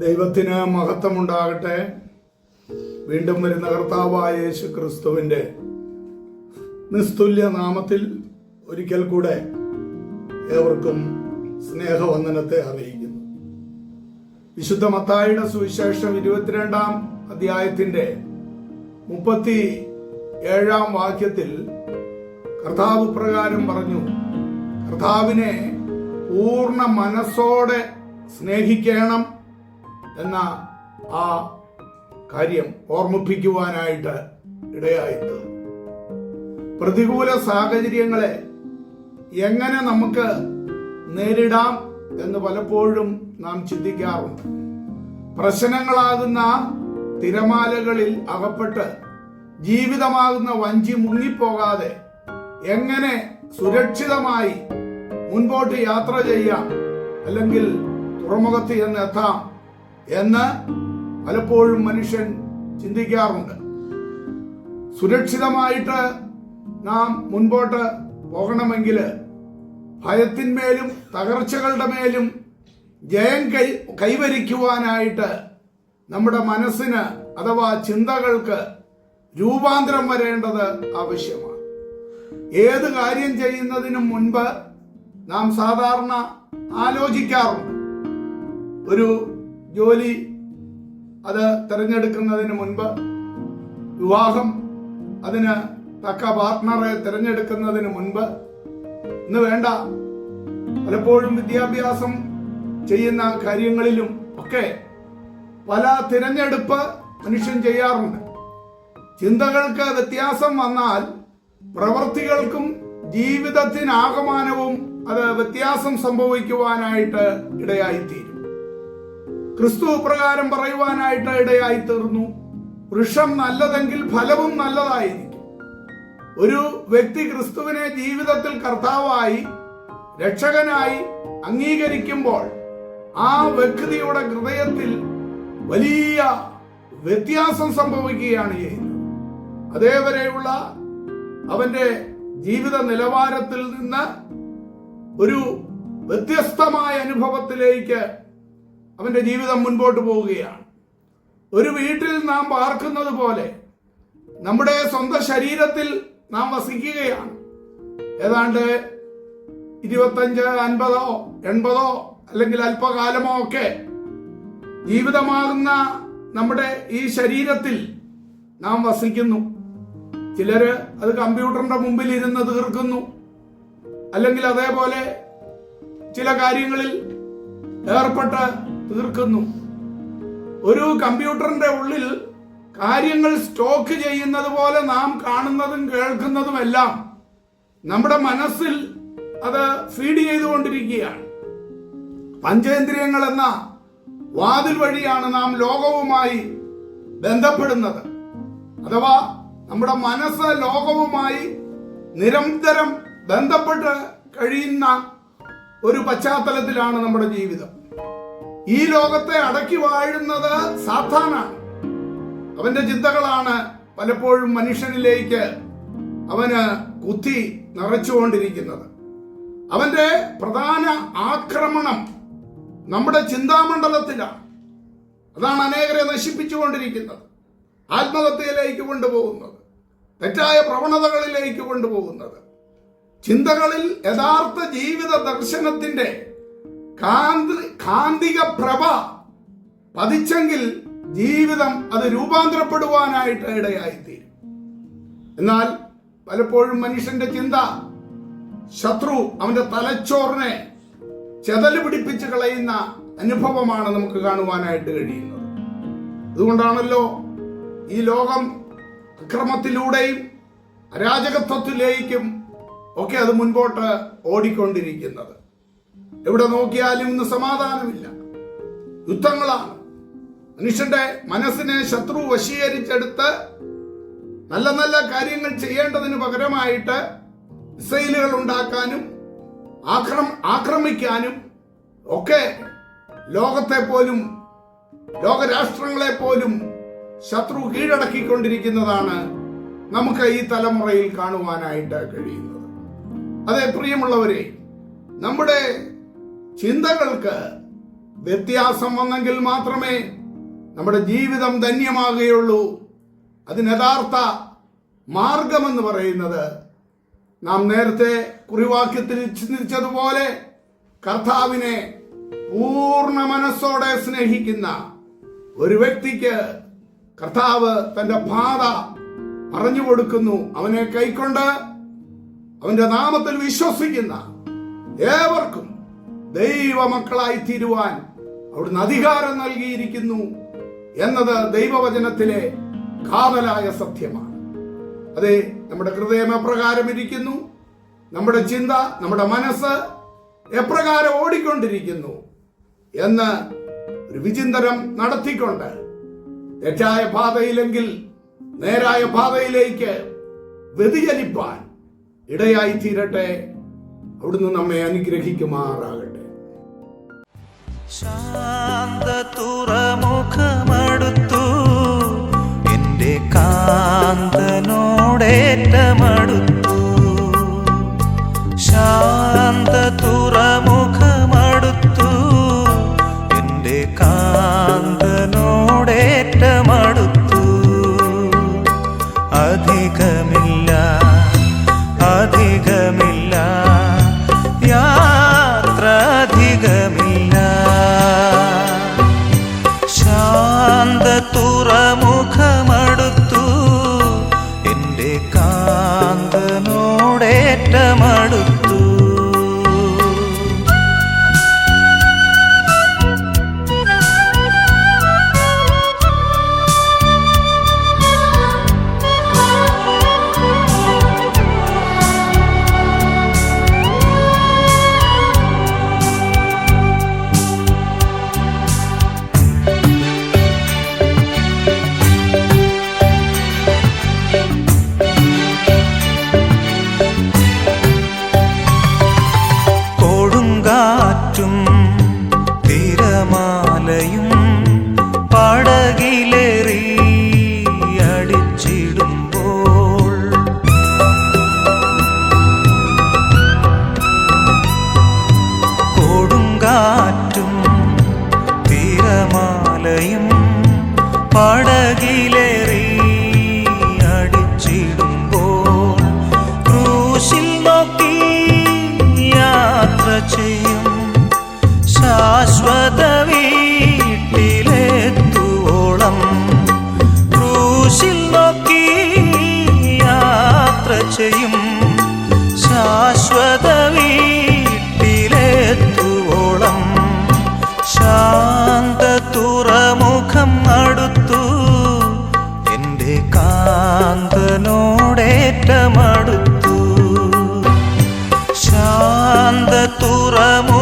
ദൈവത്തിന് മഹത്വമുണ്ടാകട്ടെ. വീണ്ടും വരുന്ന കർത്താവായ യേശു ക്രിസ്തുവിൻ്റെ നിസ്തുല്യ നാമത്തിൽ ഒരിക്കൽ കൂടെ ഏവർക്കും സ്നേഹവന്ദനത്തെ അറിയിക്കുന്നു. വിശുദ്ധ മത്തായിയുടെ സുവിശേഷം 22-ാം അധ്യായത്തിന്റെ 37-ാം വാക്യത്തിൽ കർത്താവ് പ്രകാരം പറഞ്ഞു, കർത്താവിനെ പൂർണ്ണ മനസ്സോടെ സ്നേഹിക്കണം എന്ന ആ കാര്യം ഓർമ്മിപ്പിക്കുവാനായിട്ട് ഇടയായിത്തീർന്നു. പ്രതികൂല സാഹചര്യങ്ങളെ എങ്ങനെ നമുക്ക് നേരിടാം എന്ന് പലപ്പോഴും നാം ചിന്തിക്കാറുണ്ട്. പ്രശ്നങ്ങളാകുന്ന തിരമാലകളിൽ അകപ്പെട്ട് ജീവിതമാകുന്ന വഞ്ചി മുങ്ങിപ്പോകാതെ എങ്ങനെ സുരക്ഷിതമായി മുൻപോട്ട് യാത്ര ചെയ്യാം, അല്ലെങ്കിൽ തുറമുഖത്ത് എന്ന് എത്താം എന്ന് പലപ്പോഴും മനുഷ്യൻ ചിന്തിക്കാറുണ്ട്. സുരക്ഷിതമായിട്ട് നാം മുൻപോട്ട് പോകണമെങ്കിൽ ഭയത്തിന്മേലും തകർച്ചകളുടെ മേലും ജയം കൈവരിക്കുവാനായിട്ട് നമ്മുടെ മനസ്സിന് അഥവാ ചിന്തകൾക്ക് രൂപാന്തരം വരേണ്ടത് ആവശ്യമാണ്. ഏത് കാര്യം ചെയ്യുന്നതിനും മുൻപ് നാം സാധാരണ ആലോചിക്കാറുണ്ട്. ഒരു ജോലി അത് തിരഞ്ഞെടുക്കുന്നതിന് മുൻപ്, വിവാഹം അതിന് തക്ക പാർട്ട്ണറെ തിരഞ്ഞെടുക്കുന്നതിന് മുൻപ്, ഇന്ന് വേണ്ട പലപ്പോഴും വിദ്യാഭ്യാസം ചെയ്യുന്ന കാര്യങ്ങളിലും ഒക്കെ പല തിരഞ്ഞെടുപ്പ് മനുഷ്യൻ ചെയ്യാറുണ്ട്. ചിന്തകൾക്ക് വ്യത്യാസം വന്നാൽ പ്രവൃത്തികൾക്കും ജീവിതത്തിനാകമാനവും അത് വ്യത്യാസം സംഭവിക്കുവാനായിട്ട് ഇടയായിത്തീരും. ക്രിസ്തു പ്രകാരം പറയുവാനായിട്ട് ഇടയായിത്തീർന്നു, വൃക്ഷം നല്ലതെങ്കിൽ ഫലവും നല്ലതായിരിക്കും. ഒരു വ്യക്തി ക്രിസ്തുവിനെ ജീവിതത്തിൽ കർത്താവായി രക്ഷകനായി അംഗീകരിക്കുമ്പോൾ ആ വ്യക്തിയുടെ ഹൃദയത്തിൽ വലിയ വ്യത്യാസം സംഭവിക്കുകയാണ് ചെയ്യുന്നത്. അതേവരെയുള്ള അവന്റെ ജീവിത നിലവാരത്തിൽ നിന്ന് ഒരു വ്യത്യസ്തമായ അനുഭവത്തിലേക്ക് അവന്റെ ജീവിതം മുൻപോട്ട് പോവുകയാണ്. ഒരു വീട്ടിൽ നാം പാർക്കുന്നത് പോലെ നമ്മുടെ സ്വന്തം ശരീരത്തിൽ നാം വസിക്കുകയാണ്. ഏതാണ്ട് 25, 50, 80 അല്ലെങ്കിൽ അല്പകാലമോ ഒക്കെ ജീവിതമാകുന്ന നമ്മുടെ ഈ ശരീരത്തിൽ നാം വസിക്കുന്നു. ചിലര് അത് കമ്പ്യൂട്ടറിന്റെ മുമ്പിൽ ഇരുന്ന് തീർക്കുന്നു, അല്ലെങ്കിൽ അതേപോലെ ചില കാര്യങ്ങളിൽ ഏർപ്പെട്ട് തീർക്കുന്നു. ഒരു കമ്പ്യൂട്ടറിന്റെ ഉള്ളിൽ കാര്യങ്ങൾ സ്റ്റോക്ക് ചെയ്യുന്നത് പോലെ നാം കാണുന്നതും കേൾക്കുന്നതുമെല്ലാം നമ്മുടെ മനസ്സിൽ അത് ഫീഡ് ചെയ്തുകൊണ്ടിരിക്കുകയാണ്. പഞ്ചേന്ദ്രിയങ്ങൾ എന്ന വാതിൽ വഴിയാണ് നാം ലോകവുമായി ബന്ധപ്പെടുന്നത്. അഥവാ നമ്മുടെ മനസ്സ് ലോകവുമായി നിരന്തരം ബന്ധപ്പെട്ട് കഴിയുന്ന ഒരു പശ്ചാത്തലത്തിലാണ് നമ്മുടെ ജീവിതം. ഈ ലോകത്തെ അടക്കി വാഴുന്നത് സാത്താനാണ്. അവന്റെ ചിന്തകളാണ് പലപ്പോഴും മനുഷ്യനിലേക്ക് അവന് കുത്തി നിറച്ചുകൊണ്ടിരിക്കുന്നത്. അവന്റെ പ്രധാന ആക്രമണം നമ്മുടെ ചിന്താമണ്ഡലത്തിലാണ്. അതാണ് അനേകരെ നശിപ്പിച്ചുകൊണ്ടിരിക്കുന്നത്, ആത്മഹത്യയിലേക്ക് കൊണ്ടുപോകുന്നത്, തെറ്റായ പ്രവണതകളിലേക്ക് കൊണ്ടുപോകുന്നത്. ചിന്തകളിൽ യഥാർത്ഥ ജീവിത ദർശനത്തിന്റെ കാന്തിക പ്രഭ പതിച്ചെങ്കിൽ ജീവിതം അത് രൂപാന്തരപ്പെടുവാനായിട്ട് ഇടയായിത്തീരും. എന്നാൽ പലപ്പോഴും മനുഷ്യന്റെ ചിന്ത ശത്രു അവന്റെ തലച്ചോറിനെ ചെതല് പിടിപ്പിച്ച് കളയുന്ന അനുഭവമാണ് നമുക്ക് കാണുവാനായിട്ട് കഴിയുന്നത്. അതുകൊണ്ടാണല്ലോ ഈ ലോകം അക്രമത്തിലൂടെയും അരാജകത്വത്തിലേക്കും ഒക്കെ അത് മുൻപോട്ട് ഓടിക്കൊണ്ടിരിക്കുന്നത്. എവിടെ നോക്കിയാലും ഇന്ന് സമാധാനമില്ല, യുദ്ധങ്ങളാണ്. മനുഷ്യന്റെ മനസ്സിനെ ശത്രു വശീകരിച്ചെടുത്ത് നല്ല നല്ല കാര്യങ്ങൾ ചെയ്യേണ്ടതിന് പകരമായിട്ട് മിസൈലുകൾ ഉണ്ടാക്കാനും ആക്രമിക്കാനും ഒക്കെ ലോകത്തെ പോലും ലോകരാഷ്ട്രങ്ങളെ പോലും ശത്രു കീഴടക്കിക്കൊണ്ടിരിക്കുന്നതാണ് നമുക്ക് ഈ തലമുറയിൽ കാണുവാനായിട്ട് കഴിയുന്നത്. അതെ പ്രിയമുള്ളവരെ, നമ്മുടെ ചിന്തകൾക്ക് വ്യത്യാസം വന്നെങ്കിൽ മാത്രമേ നമ്മുടെ ജീവിതം ധന്യമാകുകയുള്ളൂ. അതിന് യഥാർത്ഥ മാർഗമെന്ന് പറയുന്നത് നാം നേരത്തെ കുറിവാക്യത്തിൽ ചിന്തിച്ചതുപോലെ കർത്താവിനെ പൂർണ്ണ മനസ്സോടെ സ്നേഹിക്കുന്ന ഒരു വ്യക്തിക്ക് കർത്താവ് തന്റെ പാത പറഞ്ഞു കൊടുക്കുന്നു. അവനെ കൈക്കൊണ്ട് അവന്റെ നാമത്തിൽ വിശ്വസിക്കുന്ന ഏവർക്കും ദൈവമക്കളായി തീരുവാൻ അവിടുന്ന് അധികാരം നൽകിയിരിക്കുന്നു എന്നത് ദൈവവചനത്തിലെ കാതലായ സത്യമാണ്. അതെ, നമ്മുടെ ഹൃദയം എപ്രകാരം ഇരിക്കുന്നു, നമ്മുടെ ചിന്ത, നമ്മുടെ മനസ്സ് എപ്രകാരം ഓടിക്കൊണ്ടിരിക്കുന്നു എന്ന് ഒരു വിചിന്തനം നടത്തിക്കൊണ്ട് തെറ്റായ പാതയിലെങ്കിൽ നേരായ പാതയിലേക്ക് വ്യതിചലിപ്പാൻ ഇടയായി തീരട്ടെ. അവിടുന്ന് നമ്മെ അനുഗ്രഹിക്കുമാറാകട്ടെ. ശാന്ത തുറമുഖമടുത്തു, എന്റെ കാന്തനോടേറ്റമടുത്തു. ശാന്ത തുറമുഖമടുത്തു, എന്റെ കാന്തനോടേറ്റമടുത്തു. അധികമില്ല അധികമില്ല യാത്ര അധികമില്ല. ശാന്ത തുറമുഖമടുത്തു, എന്റെ കാന്തനോടേറ്റമടുത്തു. തിരമാലയും പടകിലേറി അടിച്ചിടുമ്പോൾ, കൊടുങ്കാറ്റും തിരമാലയും പടകിലേറി അടിച്ചിടുമ്പോൾ, ക്രൂശിൽ നോക്കി യാത്ര ചെയ്യും ശാശ്വത വീട്ടിലെത്തുവോളം. ക്രൂശിൽ നോക്കി യാത്ര ചെയ്യും ശാശ്വത വീട്ടിലെത്തുവോളം. ശാന്ത തുറമുഖം അടുത്തു, എന്റെ കാന്തനോടേറ്റമടുത്തു. ശാന്ത തുറമുഖം